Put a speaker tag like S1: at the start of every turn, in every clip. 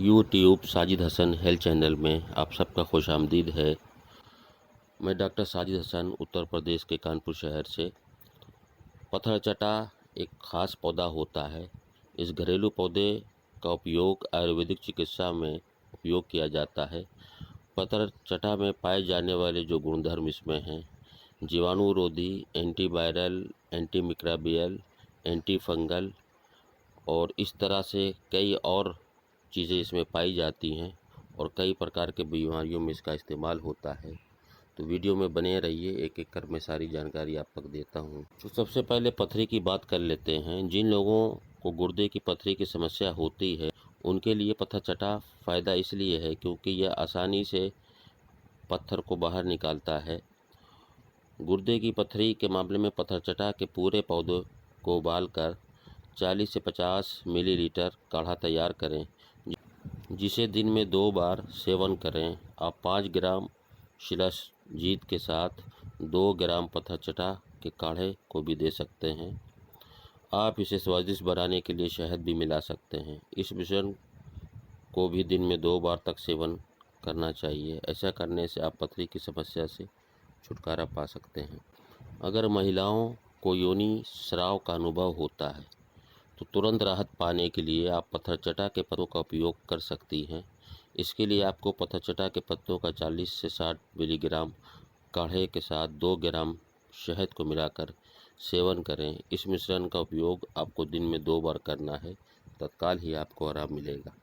S1: YouTube Sajid Hasan health channel में आप सबका खुशामदीद है। मैं डॉक्टर साजिद हसन उत्तर प्रदेश के कानपुर शहर से। पथरचटा एक ख़ास पौधा होता है। इस घरेलू पौधे का उपयोग आयुर्वेदिक चिकित्सा में उपयोग किया जाता है। पथरचटा में पाए जाने वाले जो गुणधर्म इसमें हैं, जीवाणुरोधी, एंटीवायरल, एंटीमिक्रोबियल, एंटी फंगल और इस तरह से कई और चीज़ें इसमें पाई जाती हैं और कई प्रकार के बीमारियों में इसका इस्तेमाल होता है। तो वीडियो में बने रहिए, एक एक कर मैं सारी जानकारी आप तक देता हूँ। तो सबसे पहले पथरी की बात कर लेते हैं। जिन लोगों को गुर्दे की पथरी की समस्या होती है उनके लिए पथरचटा फ़ायदा इसलिए है क्योंकि यह आसानी से पत्थर को बाहर निकालता है। गुर्दे की पथरी के मामले में पथरचटा के पूरे पौधे को उबालकर 40 से 50 मिलीलीटर काढ़ा तैयार करें, जिसे दिन में 2 बार सेवन करें। आप 5 ग्राम शिलाजीत के साथ 2 ग्राम पथरचटा के काढ़े को भी दे सकते हैं। आप इसे स्वादिष्ट बनाने के लिए शहद भी मिला सकते हैं। इस मिश्रण को भी दिन में 2 बार तक सेवन करना चाहिए। ऐसा करने से आप पथरी की समस्या से छुटकारा पा सकते हैं। अगर महिलाओं को योनि स्राव का अनुभव होता है तो तुरंत राहत पाने के लिए आप पथरचटा के पत्तों का उपयोग कर सकती हैं। इसके लिए आपको पथरचटा के पत्तों का 40 से 60 मिलीग्राम काढ़े के साथ 2 ग्राम शहद को मिलाकर सेवन करें। इस मिश्रण का उपयोग आपको दिन में 2 बार करना है, तत्काल ही आपको आराम मिलेगा।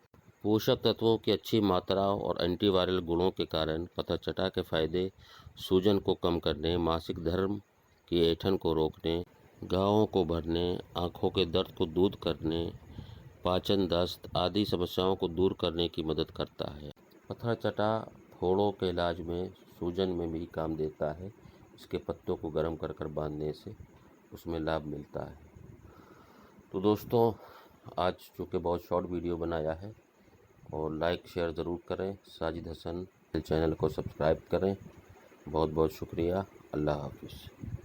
S1: पोषक तत्वों की अच्छी मात्रा और एंटीवायरल गुणों के कारण पथरचटा के फायदे सूजन को कम करने, मासिक धर्म की ऐंठन को रोकने, घावों को भरने, आँखों के दर्द को दूर करने, पाचन, दस्त आदि समस्याओं को दूर करने की मदद करता है। पथरचटा फोड़ों के इलाज में, सूजन में भी काम देता है। इसके पत्तों को गर्म कर बांधने से उसमें लाभ मिलता है। तो दोस्तों, आज चूँकि बहुत शॉर्ट वीडियो बनाया है और लाइक शेयर ज़रूर करें। साजिद हसन चैनल को सब्सक्राइब करें। बहुत बहुत शुक्रिया। अल्लाह हाफिज़।